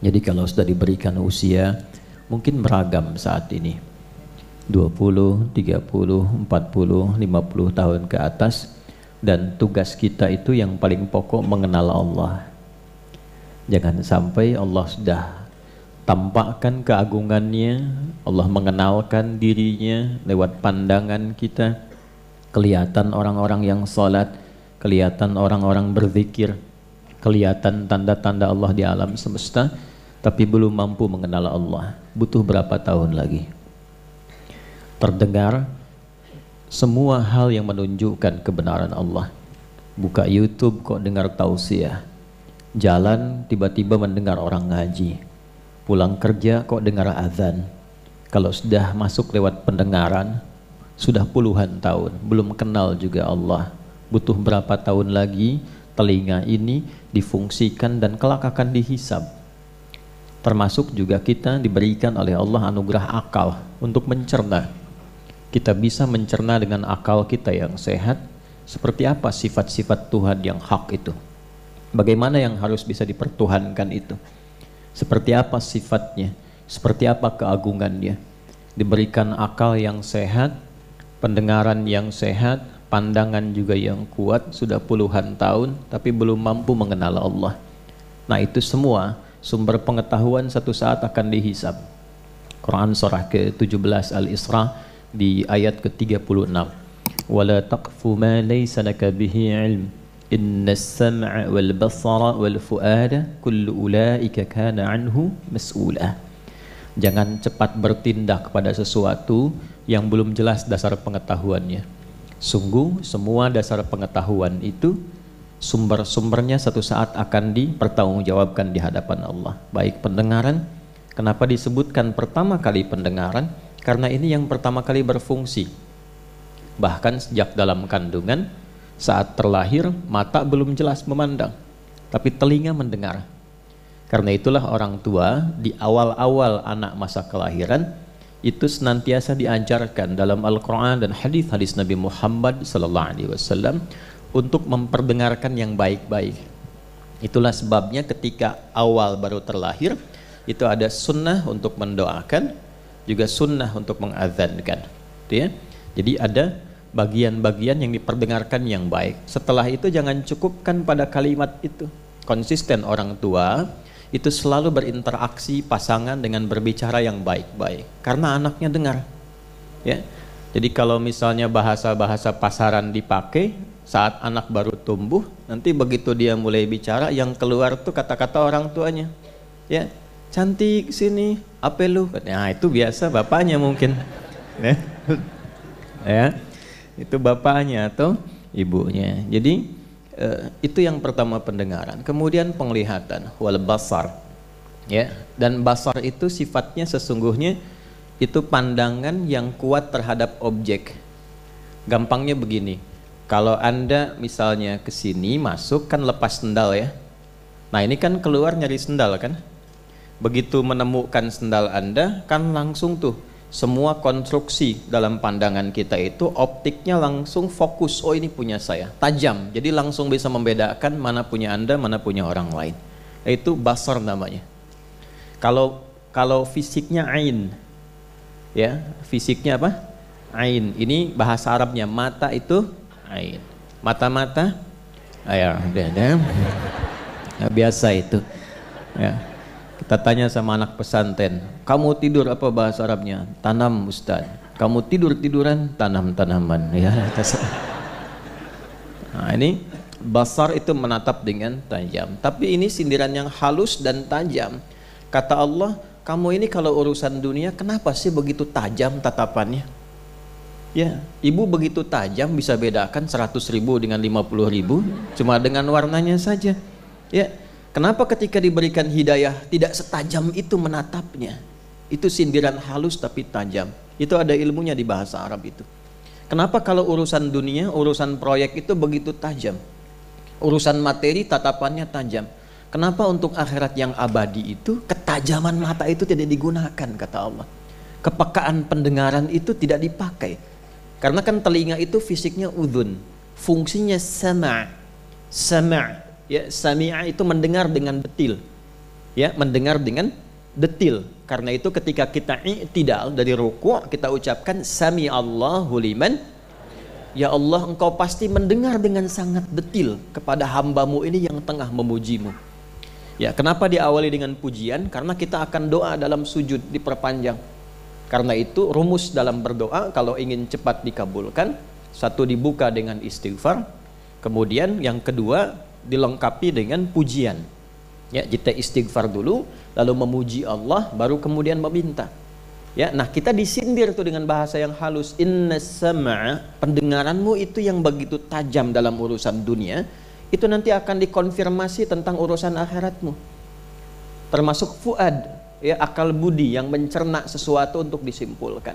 Jadi kalau sudah diberikan usia, mungkin beragam saat ini, 20, 30, 40, 50 tahun ke atas, dan tugas kita itu yang paling pokok mengenal Allah. Jangan sampai Allah sudah tampakkan keagungannya, Allah mengenalkan dirinya lewat pandangan kita, kelihatan orang-orang yang salat, kelihatan orang-orang berzikir, kelihatan tanda-tanda Allah di alam semesta, tapi belum mampu mengenal Allah. Butuh berapa tahun lagi? Terdengar semua hal yang menunjukkan kebenaran Allah. Buka YouTube kok dengar tausiah, jalan tiba-tiba mendengar orang ngaji, pulang kerja kok dengar azan. Kalau sudah masuk lewat pendengaran, sudah puluhan tahun belum kenal juga Allah. Butuh berapa tahun lagi telinga ini difungsikan dan kelak akan dihisab. Termasuk juga kita diberikan oleh Allah anugerah akal untuk mencerna. Kita bisa mencerna dengan akal kita yang sehat seperti apa sifat-sifat Tuhan yang hak itu. Bagaimana yang harus bisa dipertuhankan itu. Seperti apa sifatnya, seperti apa keagungannya. Diberikan akal yang sehat, pendengaran yang sehat, pandangan juga yang kuat, sudah puluhan tahun tapi belum mampu mengenal Allah. Nah, itu semua sumber pengetahuan satu saat akan dihisab. Quran surah ke-17 Al-Isra di ayat ke-36. Wala taqfu ma laysa laka bihi ilm innas sam'a wal basara wal fuada kullu ulaika kana anhu mas'ula. Jangan cepat bertindak pada sesuatu yang belum jelas dasar pengetahuannya. Sungguh semua dasar pengetahuan itu sumber-sumbernya satu saat akan dipertanggungjawabkan di hadapan Allah. Baik pendengaran, kenapa disebutkan pertama kali pendengaran? Karena ini yang pertama kali berfungsi. Bahkan sejak dalam kandungan, saat terlahir, mata belum jelas memandang, tapi telinga mendengar. Karena itulah orang tua di awal-awal anak masa kelahiran itu senantiasa diajarkan dalam Al-Quran dan hadis-hadis Nabi Muhammad SAW untuk memperdengarkan yang baik-baik. Itulah sebabnya ketika awal baru terlahir itu ada sunnah untuk mendoakan, juga sunnah untuk mengazankan, ya. Jadi ada bagian-bagian yang diperdengarkan yang baik. Setelah itu jangan cukupkan pada kalimat itu. Konsisten orang tua itu selalu berinteraksi pasangan dengan berbicara yang baik-baik karena anaknya dengar, ya. Jadi kalau misalnya bahasa-bahasa pasaran dipakai saat anak baru tumbuh, nanti begitu dia mulai bicara yang keluar tuh kata-kata orang tuanya, ya, cantik sini, apa lu? Nah itu biasa bapaknya mungkin, ya, ya, itu bapaknya atau ibunya. Jadi itu yang pertama pendengaran. Kemudian penglihatan, wal basar, ya, dan basar itu sifatnya sesungguhnya itu pandangan yang kuat terhadap objek. Gampangnya begini. Kalau Anda misalnya ke sini masuk kan lepas sendal, ya. Nah, ini kan keluar nyari sendal kan. Begitu menemukan sendal Anda kan langsung tuh semua konstruksi dalam pandangan kita itu optiknya langsung fokus. Oh, ini punya saya. Tajam. Jadi langsung bisa membedakan mana punya Anda, mana punya orang lain. Itu basar namanya. Kalau fisiknya ain. Ya, fisiknya apa? Ain. Ini bahasa Arabnya mata itu ain. Mata-mata, ya, nah, biasa itu. Ya. Kita tanya sama anak pesantren, kamu tidur apa bahasa Arabnya? Tanam, Ustaz. Kamu tiduran, tanam-tanaman. Ya. Nah, ini basar itu menatap dengan tajam. Tapi ini sindiran yang halus dan tajam. Kata Allah, kamu ini kalau urusan dunia kenapa sih begitu tajam tatapannya? Ya, ibu begitu tajam bisa bedakan 100.000 dengan 50.000 cuma dengan warnanya saja. Ya, kenapa ketika diberikan hidayah tidak setajam itu menatapnya? Itu sindiran halus tapi tajam. Itu ada ilmunya di bahasa Arab itu. Kenapa kalau urusan dunia, urusan proyek itu begitu tajam? Urusan materi tatapannya tajam. Kenapa untuk akhirat yang abadi itu ketajaman mata itu tidak digunakan, kata Allah. Kepekaan pendengaran itu tidak dipakai. Karena kan telinga itu fisiknya udhun, fungsinya sama', ya, sami'a itu mendengar dengan detil. Ya, mendengar dengan detil. Karena itu ketika kita i'tidal dari ruku', kita ucapkan sami Allahu liman. Ya Allah, engkau pasti mendengar dengan sangat detil kepada hambamu ini yang tengah memujimu. Ya, kenapa diawali dengan pujian? Karena kita akan doa dalam sujud diperpanjang. Karena itu rumus dalam berdoa kalau ingin cepat dikabulkan, satu dibuka dengan istighfar, kemudian yang kedua dilengkapi dengan pujian. Ya, kita istighfar dulu, lalu memuji Allah, baru kemudian meminta. Ya, nah kita disindir tuh dengan bahasa yang halus. Inna sam'a, pendengaranmu itu yang begitu tajam dalam urusan dunia, itu nanti akan dikonfirmasi tentang urusan akhiratmu. Termasuk fuad, ya, akal budi yang mencerna sesuatu untuk disimpulkan.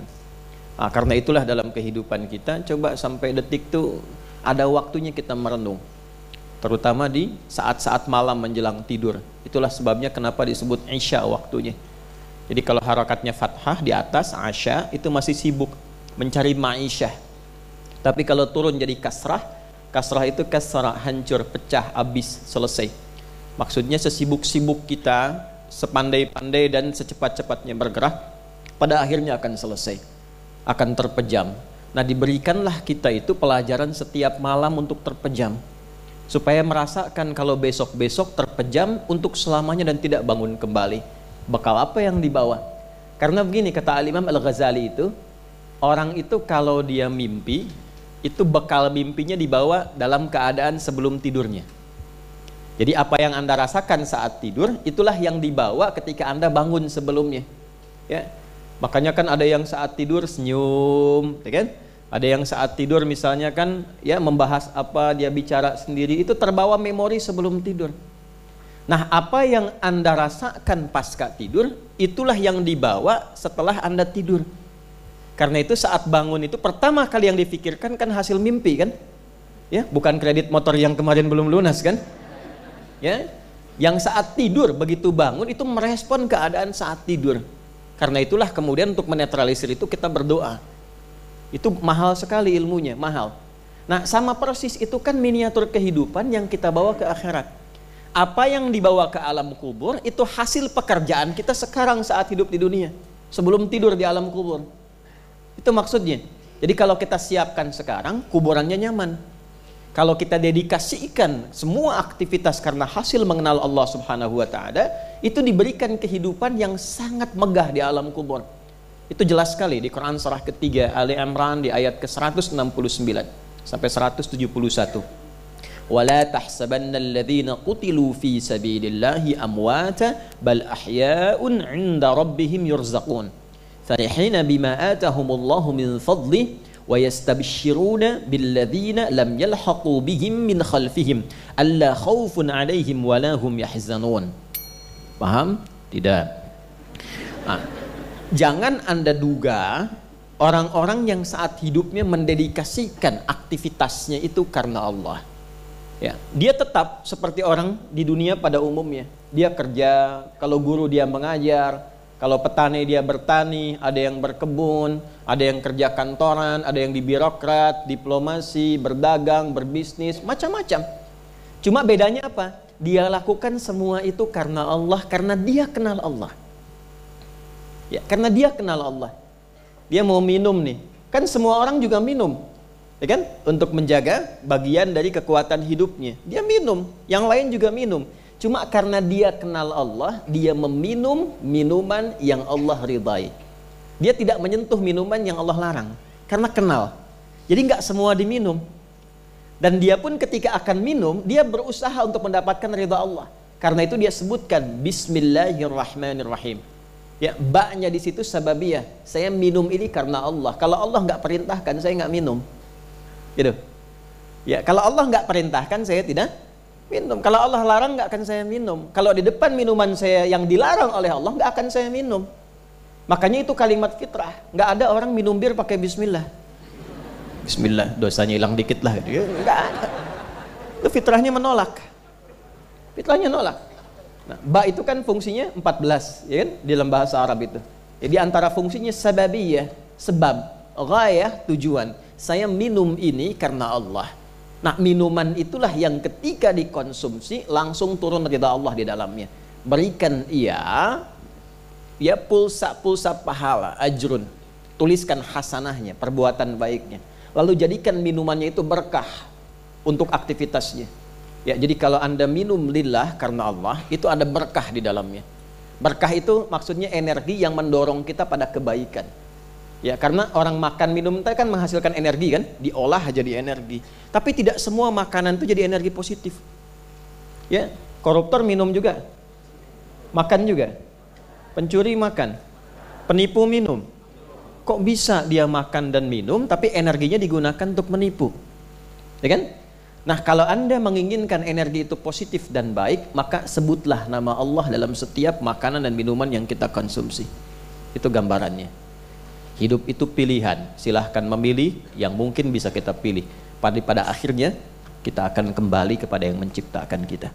Nah, karena itulah dalam kehidupan kita, coba sampai detik tuh ada waktunya kita merenung. Terutama di saat-saat malam menjelang tidur. Itulah sebabnya kenapa disebut Isya waktunya. Jadi kalau harakatnya fathah di atas, Asya, itu masih sibuk mencari ma'isyah. Tapi kalau turun jadi kasrah, kasrah itu kasrah, hancur, pecah, habis, selesai. Maksudnya sesibuk-sibuk kita, sepandai-pandai dan secepat-cepatnya bergerak, pada akhirnya akan selesai, akan terpejam. Nah, diberikanlah kita itu pelajaran setiap malam untuk terpejam, supaya merasakan kalau besok-besok terpejam untuk selamanya dan tidak bangun kembali. Bekal apa yang dibawa? Karena begini kata Al-Imam Al-Ghazali itu, orang itu kalau dia mimpi, itu bekal mimpinya dibawa dalam keadaan sebelum tidurnya. Jadi apa yang Anda rasakan saat tidur, itulah yang dibawa ketika Anda bangun sebelumnya. Ya. Makanya kan ada yang saat tidur senyum, ya kan? Ada yang saat tidur misalnya kan ya membahas apa, dia bicara sendiri, itu terbawa memori sebelum tidur. Nah, apa yang Anda rasakan pasca tidur, itulah yang dibawa setelah Anda tidur. Karena itu saat bangun itu pertama kali yang difikirkan kan hasil mimpi kan? Ya, bukan kredit motor yang kemarin belum lunas kan? Ya. Yang saat tidur begitu bangun itu merespon keadaan saat tidur. Karena itulah kemudian untuk menetralisir itu kita berdoa. Itu mahal sekali ilmunya, mahal. Nah, sama persis itu kan miniatur kehidupan yang kita bawa ke akhirat. Apa yang dibawa ke alam kubur itu hasil pekerjaan kita sekarang saat hidup di dunia, sebelum tidur di alam kubur. Itu maksudnya. Jadi kalau kita siapkan sekarang, kuburannya nyaman. Kalau kita dedikasikan semua aktivitas karena hasil mengenal Allah Subhanahu wa Ta'ala, itu diberikan kehidupan yang sangat megah di alam kubur. Itu jelas sekali di Quran surah ketiga Ali Imran di ayat ke-169 sampai 171. ولا تحسبن الذين قتلوا في سبيل الله أمواتا بل أحياء عند ربهم يرزقون فرحين بما آتاهم الله من فضله ويستبشرون بالذين لم يلحقوا بهم من خلفهم ألا خوف عليهم ولا هم يحزنون. Paham? Tidak. Nah, jangan Anda duga orang-orang yang saat hidupnya mendedikasikan aktivitasnya itu karena Allah. Ya, dia tetap seperti orang di dunia pada umumnya. Dia kerja, kalau guru dia mengajar, kalau petani dia bertani, ada yang berkebun, ada yang kerja kantoran, ada yang di birokrat, diplomasi, berdagang, berbisnis, macam-macam. Cuma bedanya apa? Dia lakukan semua itu karena Allah, karena dia kenal Allah. Ya, karena dia kenal Allah. Dia mau minum nih, kan semua orang juga minum. Ya kan? Untuk menjaga bagian dari kekuatan hidupnya. Dia minum, yang lain juga minum. Cuma karena dia kenal Allah, dia meminum minuman yang Allah ridai. Dia tidak menyentuh minuman yang Allah larang, karena kenal. Jadi nggak semua diminum. Dan dia pun ketika akan minum, dia berusaha untuk mendapatkan ridha Allah. Karena itu dia sebutkan Bismillahirrahmanirrahim. Ya, ba-nya di situ sababiyah. Saya minum ini karena Allah. Kalau Allah nggak perintahkan, saya nggak minum. Gitu. Ya, kalau Allah nggak perintahkan saya tidak minum. Kalau Allah larang nggak akan saya minum. Kalau di depan minuman saya yang dilarang oleh Allah nggak akan saya minum. Makanya itu kalimat fitrah. Nggak ada orang minum bir pakai Bismillah. Bismillah, dosanya hilang dikit lah. Nggak ada. Itu fitrahnya menolak. Fitrahnya nolak. Nah, ba itu kan fungsinya 14, ya kan? Di dalam bahasa Arab itu. Jadi antara fungsinya sababiyah, sebab, ghayah, tujuan. Saya minum ini karena Allah. Nah, minuman itulah yang ketika dikonsumsi langsung turun ridha Allah di dalamnya. berikan ia ya pulsa pahala, ajrun, tuliskan hasanahnya, perbuatan baiknya, lalu jadikan minumannya itu berkah untuk aktivitasnya. Ya, jadi kalau Anda minum lillah karena Allah, itu ada berkah di dalamnya. Berkah itu maksudnya energi yang mendorong kita pada kebaikan. Ya, karena orang makan minum itu kan menghasilkan energi kan, diolah jadi energi. Tapi tidak semua makanan itu jadi energi positif. Ya, koruptor minum juga, makan juga, pencuri makan, penipu minum. Kok bisa dia makan dan minum, tapi energinya digunakan untuk menipu? Ya kan? Nah, kalau Anda menginginkan energi itu positif dan baik, maka sebutlah nama Allah dalam setiap makanan dan minuman yang kita konsumsi. Itu gambarannya. Hidup itu pilihan, silahkan memilih yang mungkin bisa kita pilih. Pada akhirnya kita akan kembali kepada yang menciptakan kita.